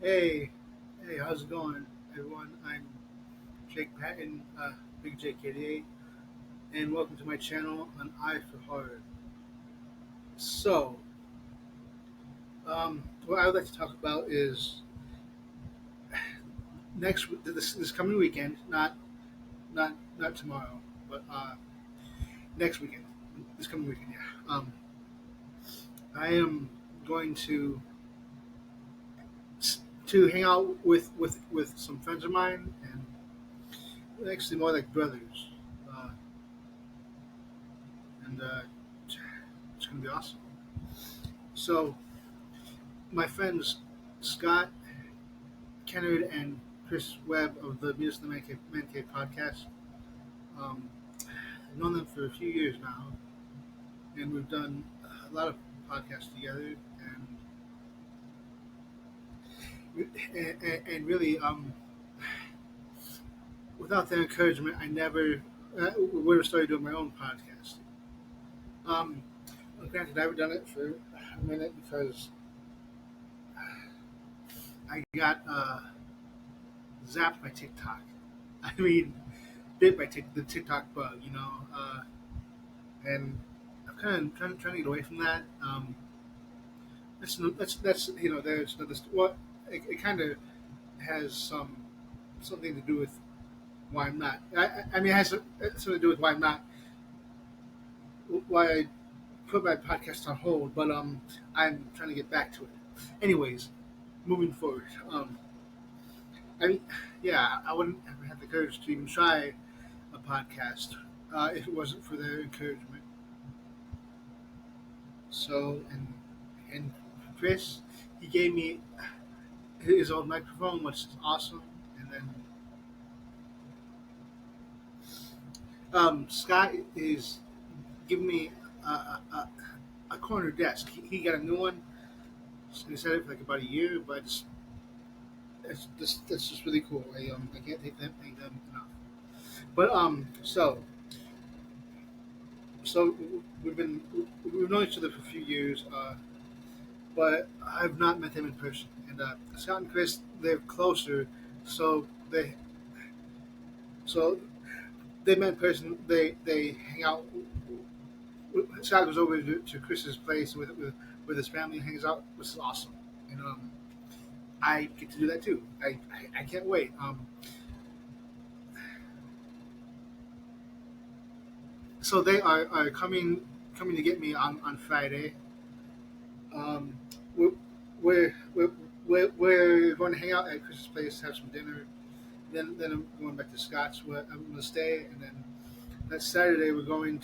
Hey, hey, how's it going, everyone? I'm Jake Patton, Big JKDA, and welcome to my channel on Eye for Horror. So, what I would like to talk about is this coming weekend, not tomorrow, but next weekend, this coming weekend. Yeah, I am going to hang out with some friends of mine, and actually more like brothers, uh, and it's gonna be awesome. So my friends Scott Kennard and Chris Webb of the Venus and the Man Cave podcast. I've known them for a few years now, and we've done a lot of podcasts together. And really, without their encouragement, I never would have started doing my own podcast. Um, Granted, I haven't done it for a minute because I got zapped by TikTok. I mean, bit by the TikTok bug, and I'm kind of trying to get away from that. That's there's this what it kind of has something to do with why I'm not. I mean, it has something to do with why I'm not why I put my podcast on hold, but I'm trying to get back to it. Anyways, moving forward, I mean, yeah, I wouldn't have had the courage to even try a podcast if it wasn't for their encouragement. So and Chris, he gave me his old microphone, which is awesome. And then Scott is giving me a corner desk. He got a new one. He's had it for like about a year, but that's just really cool. I can't thank them enough. But so we've known each other for a few years, but I've not met them in person. And Scott and Chris, they're closer, so so they met in person. They hang out. Scott goes over to Chris's place with his family and hangs out, which is awesome. And I get to do that too. I can't wait. So they are coming to get me on Friday. Um, we're, we're going to hang out at Chris's place, have some dinner. Then I'm going back to Scott's where I'm going to stay, and then that Saturday we're going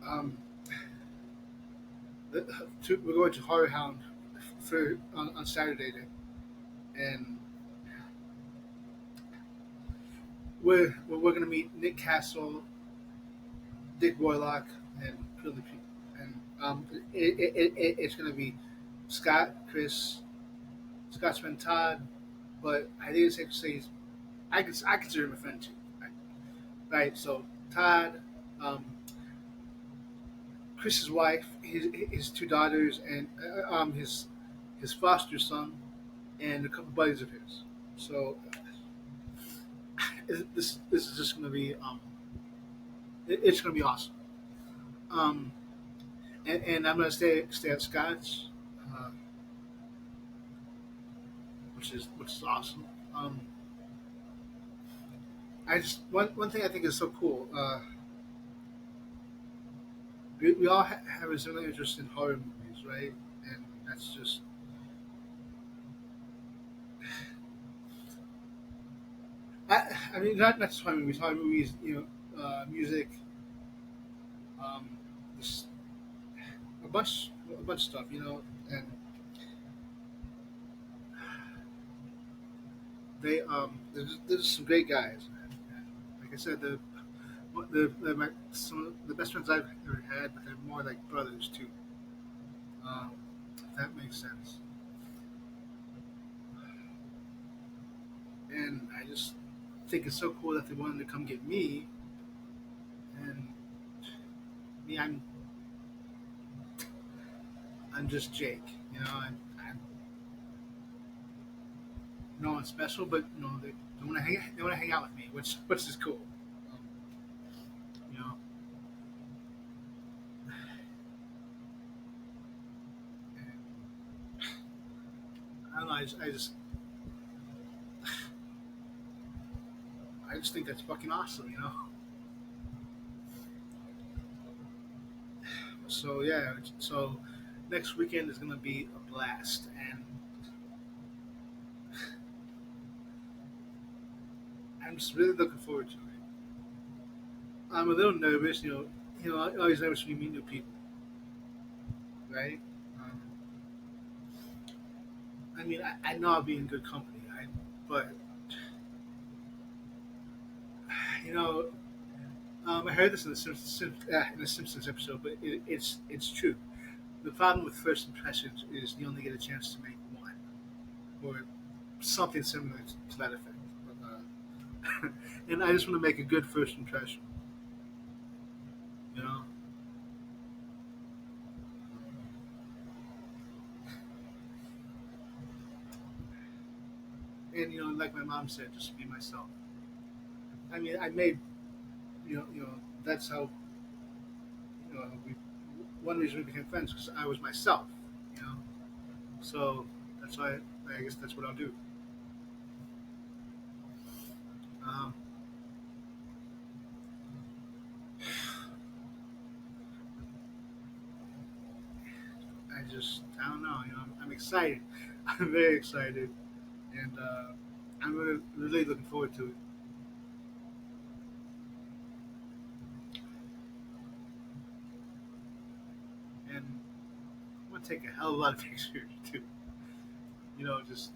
um, we're going to Horror Hound for on Saturday, and we're going to meet Nick Castle, Dick Warlock, and Philip. And it's going to be Scott, Chris, Scott's friend Todd, but I think it's safe to say I consider him a friend too. Right? So Todd, um, Chris's wife, his two daughters, and his foster son, and a couple buddies of his. So this is just going to be it's going to be awesome. Um, and I'm going to stay at Scott's, uh, which is awesome. Um, I just one thing I think is so cool. We all have a similar interest in horror movies, right? And that's just I mean not just horror movies, music, um, just a bunch of stuff, and they're just some great guys. And like I said, some of the best friends I've ever had, but they're more like brothers too. If that makes sense. And I just think it's so cool that they wanted to come get me, and me, I'm just Jake, no one special, but they want to hang out with me, which is cool. Um, you know, and I don't know. I just think that's fucking awesome. So yeah, so next weekend is gonna be a blast, and I'm just really looking forward to it. I'm a little nervous, I'm always nervous when you meet new people, right? Um, I mean, I know I'll be in good company, right? But you know, I heard this in the Simpsons episode, but it's true. The problem with first impressions is you only get a chance to make one, or something similar to that effect. And I just want to make a good first impression, you know. And like my mom said, just be myself. I mean, I made that's how we one reason we became friends because I was myself, you know. So that's why I guess that's what I'll do. Um, I don't know. I'm excited. I'm very excited, and I'm really looking forward to it. And I'm gonna take a hell of a lot of pictures too. Just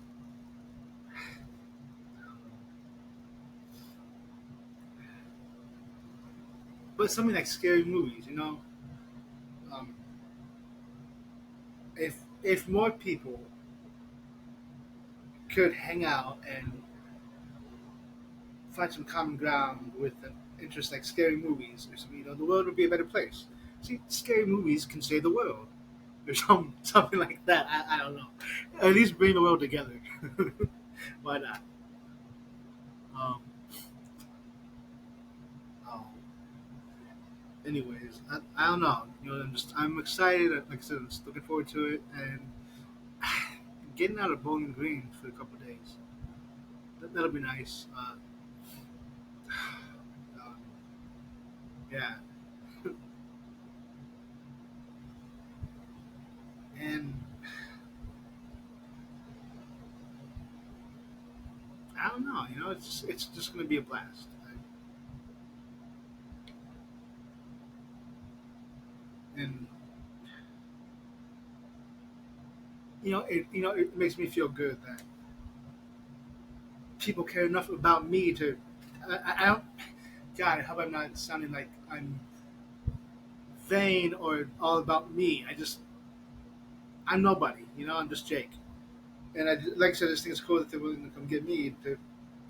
but something like scary movies. Um, if more people could hang out and find some common ground with an interest like scary movies or something, the world would be a better place. See, scary movies can save the world. Or something like that. I don't know. At least bring the world together. Why not? Um, oh, anyways, I don't know. I'm excited. Like I said, I'm just looking forward to it and getting out of Bowling Green for a couple of days. That'll be nice. Um, yeah, and I don't know. It's just going to be a blast. And it makes me feel good that people care enough about me to. I don't. God, I hope I'm not sounding like I'm vain or all about me. I'm nobody. I'm just Jake. And like I said, this thing is cool that they're willing to come get me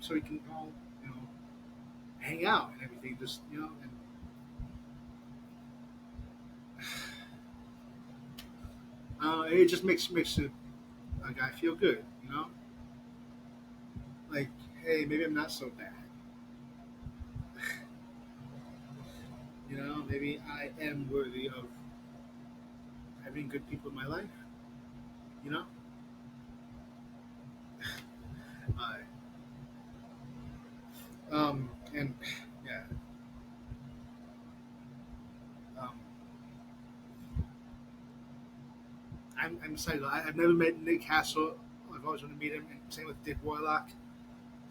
so we can all you know hang out and everything. Just and it just makes a guy feel good. Like, hey, maybe I'm not so bad. Maybe I am worthy of having good people in my life. You know, uh, and yeah, um, I'm excited. I've never met Nick Castle. I've always wanted to meet him, and same with Dick Warlock.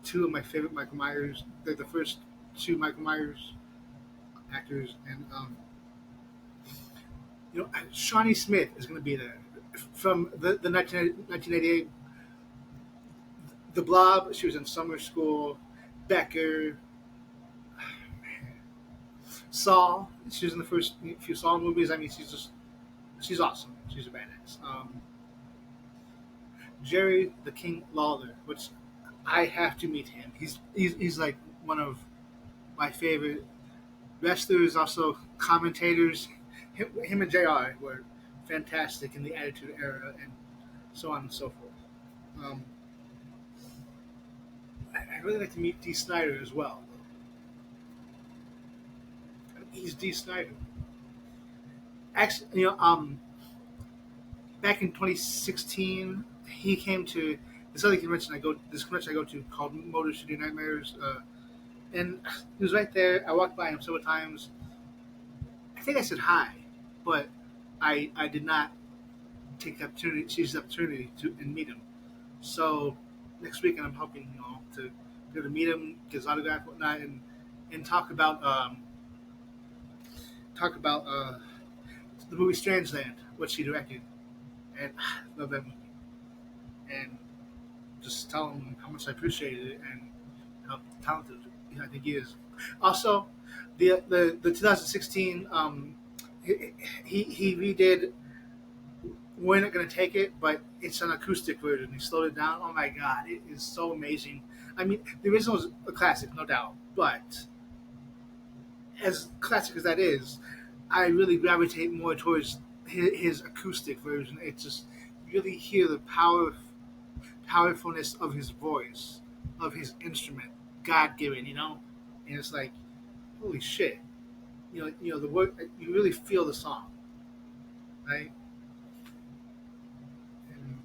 Two of my favorite Michael Myers. They're the first two Michael Myers actors, and Shawnee Smith is going to be there from the 1988 The Blob. She was in Summer School. Becker, Saw. She was in the first few Saw movies. I mean, she's awesome. She's a badass. Jerry the King Lawler, which I have to meet him. He's like one of my favorite wrestlers, also commentators. Him and JR were fantastic in the Attitude Era and so on and so forth. Um, I really like to meet D. Snyder as well. He's D. Snyder. Actually, back in 2016, he came to this other convention I go. This convention I go to called Motor City Nightmares, and he was right there. I walked by him several times. I think I said hi, but I did not take the opportunity, seize the opportunity to and meet him. So next weekend, I'm hoping to be able to meet him, get his autograph, whatnot, and talk about the movie Strangeland, which he directed, and I love that movie, and just tell him how much I appreciated it and how talented I think he is. Also, the 2016 he redid We're Not Gonna Take It, but it's an acoustic version. He slowed it down. Oh my god, it is so amazing. I mean, the original is a classic, no doubt, but as classic as that is, I really gravitate more towards his acoustic version. It's just really hear the powerfulness of his voice, of his instrument, God given, and it's like, holy shit, the word, you really feel the song, right? And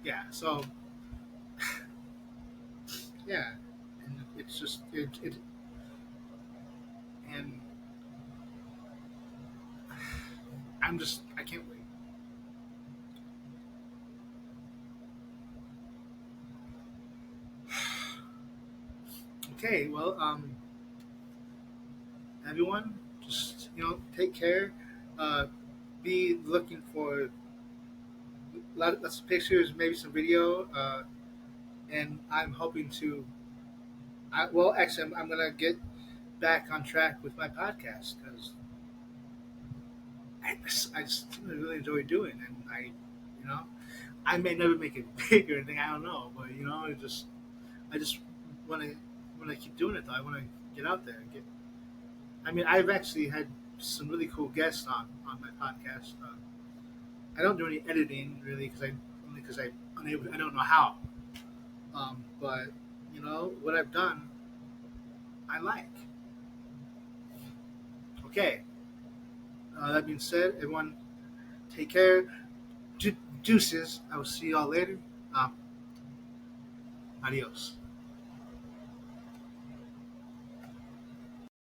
yeah, so yeah, and it's just it and I can't wait. Okay, well, everyone, just take care. Uh, be looking for lots of pictures, maybe some video, and I'm hoping to. Well, actually, I'm gonna get back on track with my podcast because I just really enjoy doing, it. And you know, I may never make it big or anything. I don't know, but I just want to keep doing it though. I want to get out there and get. I mean, I've actually had some really cool guests on my podcast. I don't do any editing really because I unable. I don't know how. But what I've done, I like. Okay. That being said, everyone, take care. Deuces. I will see y'all later. Um, Adios.